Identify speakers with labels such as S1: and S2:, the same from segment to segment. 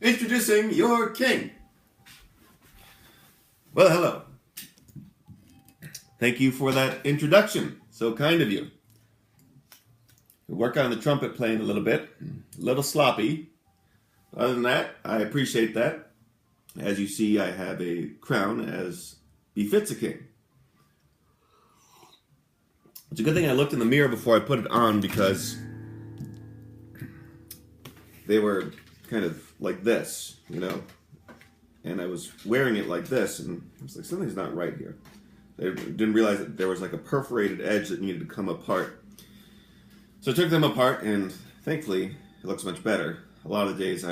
S1: Introducing your king. Well, hello. Thank you for that introduction. So kind of you. We work on the trumpet playing a little bit. A little sloppy. Other than that, I appreciate that. As you see, I have a crown as befits a king. It's a good thing I looked in the mirror before I put it on because they were kind of like this, you know, and I was wearing it like this, and I was like, something's not right here. I didn't realize that there was like a perforated edge that needed to come apart. So I took them apart, and thankfully, it looks much better. A lot of the days,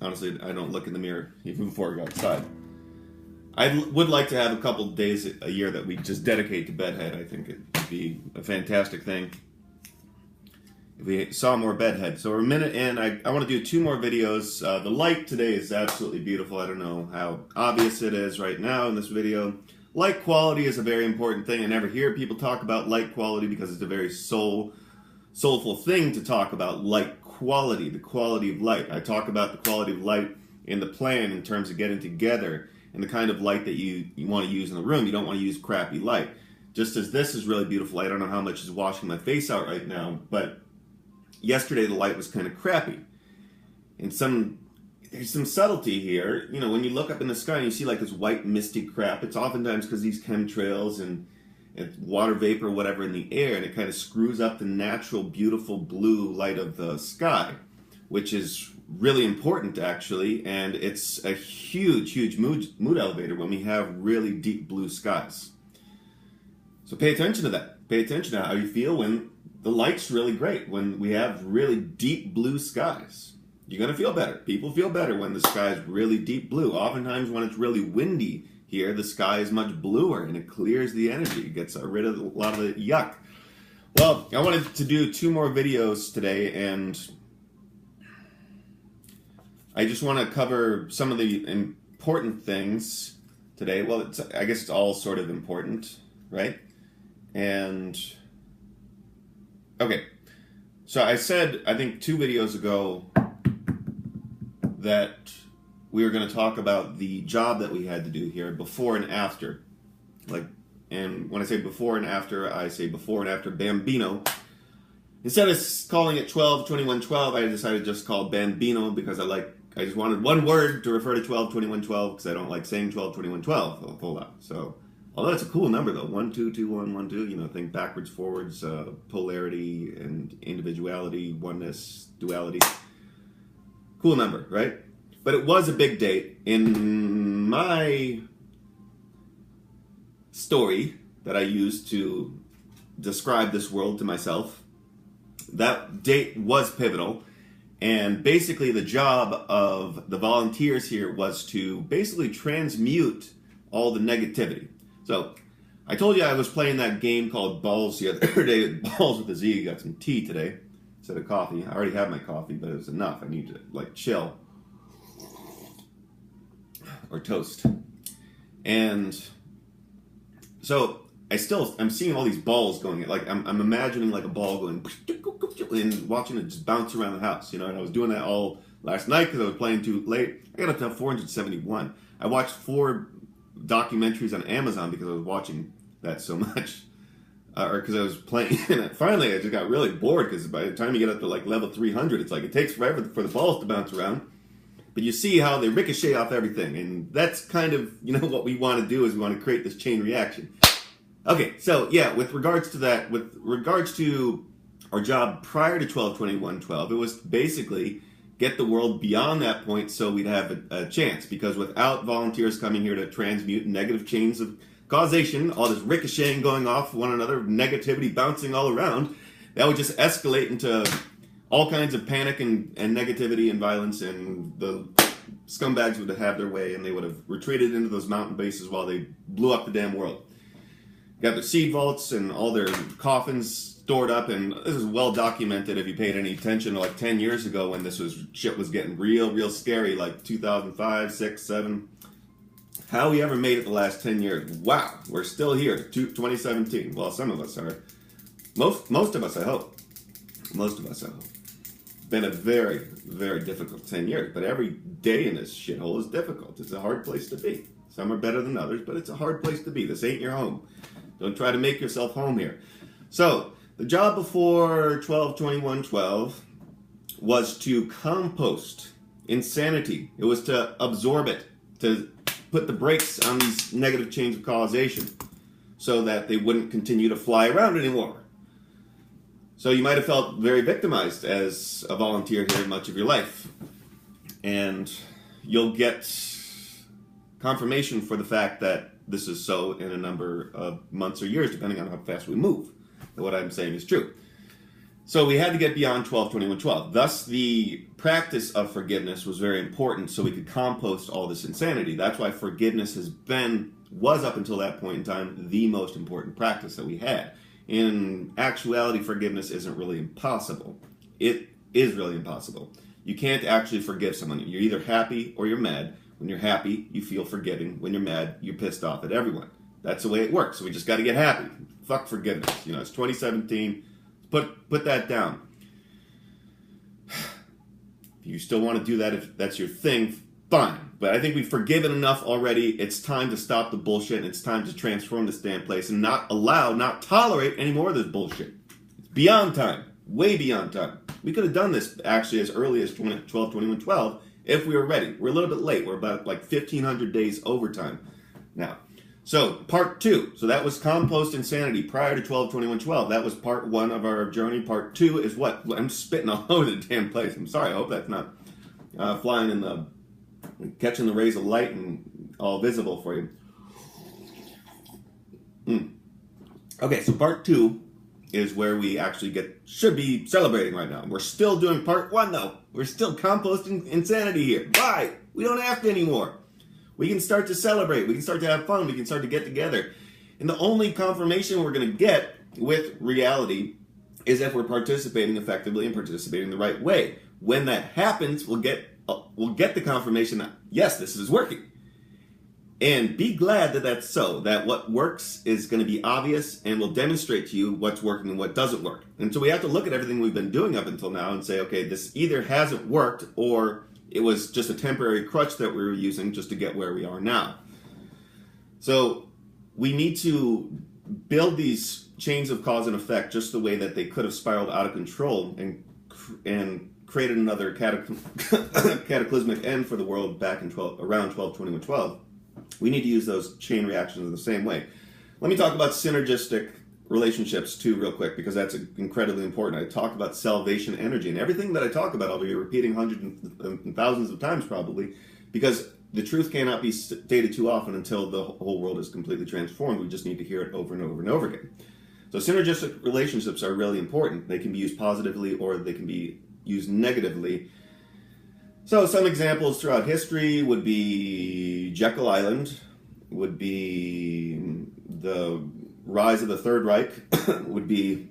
S1: honestly, I don't look in the mirror, even before I go outside. I would like to have a couple of days a year that we just dedicate to bedhead. I think it would be a fantastic thing if we saw more bedhead. So we're a minute in. I want to do 2 more videos. The light today is absolutely beautiful. I don't know how obvious it is right now in this video. Light quality is a very important thing. I never hear people talk about light quality because it's a very soulful thing to talk about light quality, the quality of light. I talk about the quality of light in the plan in terms of getting together and the kind of light that you want to use in the room. You don't want to use crappy light. Just as this is really beautiful light. I don't know how much is washing my face out right now, but yesterday the light was kind of crappy. And there's some subtlety here. You know, when you look up in the sky and you see like this white misty crap, it's oftentimes because these chemtrails and water vapor, whatever, in the air, and it kind of screws up the natural, beautiful blue light of the sky, which is really important, actually, and it's a huge mood elevator when we have really deep blue skies. So pay attention to that. Pay attention to how you feel when the light's really great, when we have really deep blue skies. You're going to feel better. People feel better when the sky is really deep blue. Oftentimes when it's really windy here, the sky is much bluer and it clears the energy. It gets rid of a lot of the yuck. Well, I wanted to do 2 more videos today, and I just want to cover some of the important things today. Well, I guess it's all sort of important, right? And okay, so I said, I think 2 videos ago, that we were going to talk about the job that we had to do here before and after. And when I say before and after, I say before and after Bambino. Instead of calling it 12-21-12, I decided to just call Bambino because I just wanted one word to refer to 12-21-12 because I don't like saying 12-21-12 a whole lot. So, although it's a cool number though, 1-2-2-1-1-2. You know, think backwards, forwards, polarity and individuality, oneness, duality. Cool number, right? But it was a big date in my story that I used to describe this world to myself. That date was pivotal, and basically the job of the volunteers here was to basically transmute all the negativity. So I told you I was playing that game called Balls the other day. Balls with a Z. Got some tea today instead of coffee. I already have my coffee, but it was enough. I need to like chill or toast. And so I'm seeing all these balls going, like I'm imagining like a ball going and watching it just bounce around the house, you know. And I was doing that all last night because I was playing too late. I got up to 471. I watched 4 documentaries on Amazon because I was watching that so much, or because I was playing. And finally, I just got really bored because by the time you get up to like level 300, it's like it takes forever for the balls to bounce around. But you see how they ricochet off everything, and that's kind of, you know, what we want to do is we want to create this chain reaction. Okay, so yeah, with regards to our job prior to 12-21-12, it was basically get the world beyond that point so we'd have a chance, because without volunteers coming here to transmute negative chains of causation, all this ricocheting going off one another, negativity bouncing all around, that would just escalate into all kinds of panic and negativity and violence, and the scumbags would have their way and they would have retreated into those mountain bases while they blew up the damn world. Got their seed vaults and all their coffins stored up, and this is well documented if you paid any attention to like 10 years ago when shit was getting real scary, like 2005, 6, 7. How we ever made it the last 10 years. Wow, we're still here, 2017. Well, some of us are. Most of us, I hope. Most of us, I hope. Been a very, very difficult 10 years, but every day in this shithole is difficult. It's a hard place to be. Some are better than others, but it's a hard place to be. This ain't your home. Don't try to make yourself home here. So, the job before 12-21-12 was to compost insanity. It was to absorb it, to put the brakes on these negative chains of causation so that they wouldn't continue to fly around anymore. So you might have felt very victimized as a volunteer here much of your life. And you'll get confirmation for the fact that this is so in a number of months or years, depending on how fast we move. And what I'm saying is true. So we had to get beyond 12-21-12. Thus, the practice of forgiveness was very important so we could compost all this insanity. That's why forgiveness was up until that point in time, the most important practice that we had. In actuality, forgiveness isn't really impossible. It is really impossible. You can't actually forgive someone. You're either happy or you're mad. When you're happy, you feel forgiving. When you're mad, you're pissed off at everyone. That's the way it works. So we just got to get happy. Fuck forgiveness. It's 2017. Put that down. If you still want to do that, if that's your thing, fine. But I think we've forgiven enough already. It's time to stop the bullshit, and it's time to transform this damn place and not tolerate any more of this bullshit. It's beyond time. Way beyond time. We could have done this actually as early as 12-21-12 if we were ready. We're a little bit late. We're about like 1,500 days overtime now. So, part 2. So that was compost insanity prior to 12-21-12. That was part 1 of our journey. Part 2 is what? I'm spitting all over the damn place. I'm sorry. I hope that's not flying in the... catching the rays of light and all visible for you. Okay, so part 2 is where we actually should be celebrating right now. We're still doing part 1 though. We're still composting insanity here. Why? We don't have to anymore. We can start to celebrate. We can start to have fun. We can start to get together. And the only confirmation we're going to get with reality is if we're participating effectively and participating the right way. When that happens, we'll get the confirmation that, yes, this is working. And be glad that that's so, that what works is going to be obvious and will demonstrate to you what's working and what doesn't work. And so we have to look at everything we've been doing up until now and say, okay, this either hasn't worked or it was just a temporary crutch that we were using just to get where we are now. So we need to build these chains of cause and effect just the way that they could have spiraled out of control and created another cataclysmic end for the world back in around 12-21-12. We need to use those chain reactions in the same way. Let me talk about synergistic relationships too real quick, because that's incredibly important. I talk about salvation energy, and everything that I talk about I'll be repeating hundreds and thousands of times probably, because the truth cannot be stated too often until the whole world is completely transformed. We just need to hear it over and over and over again. So synergistic relationships are really important. They can be used positively or they can be used negatively. So some examples throughout history would be Jekyll Island, would be the rise of the Third Reich, would be,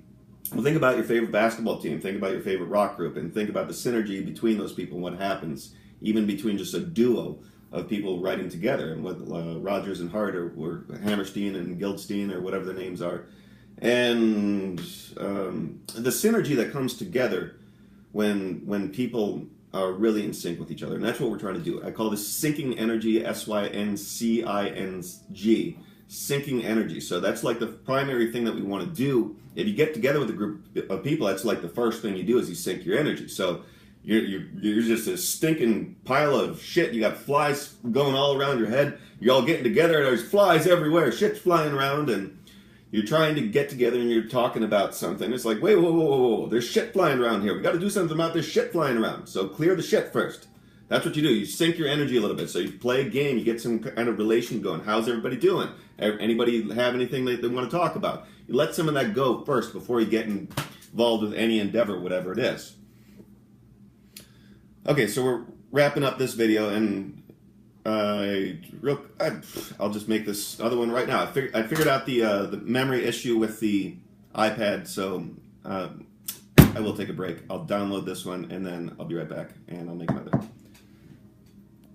S1: well, think about your favorite basketball team, think about your favorite rock group, and think about the synergy between those people and what happens, even between just a duo of people writing together, and what Rodgers and Hart or Hammerstein and Guildstein or whatever their names are. And the synergy that comes together when people are really in sync with each other. And that's what we're trying to do. I call this syncing energy, SYNCING, syncing energy. So that's like the primary thing that we want to do. If you get together with a group of people, that's like the first thing you do is you sync your energy. So you're just a stinking pile of shit. You got flies going all around your head. You're all getting together. There's flies everywhere. Shit's flying around, and you're trying to get together and you're talking about something. It's like, wait, whoa. There's shit flying around here. We got to do something about this shit flying around. So clear the shit first. That's what you do. You sync your energy a little bit. So you play a game. You get some kind of relation going. How's everybody doing? Anybody have anything they want to talk about? You let some of that go first before you get involved with any endeavor, whatever it is. Okay, so we're wrapping up this video, and I'll just make this other one right now. I figured out the memory issue with the iPad, so I will take a break. I'll download this one, and then I'll be right back, and I'll make another.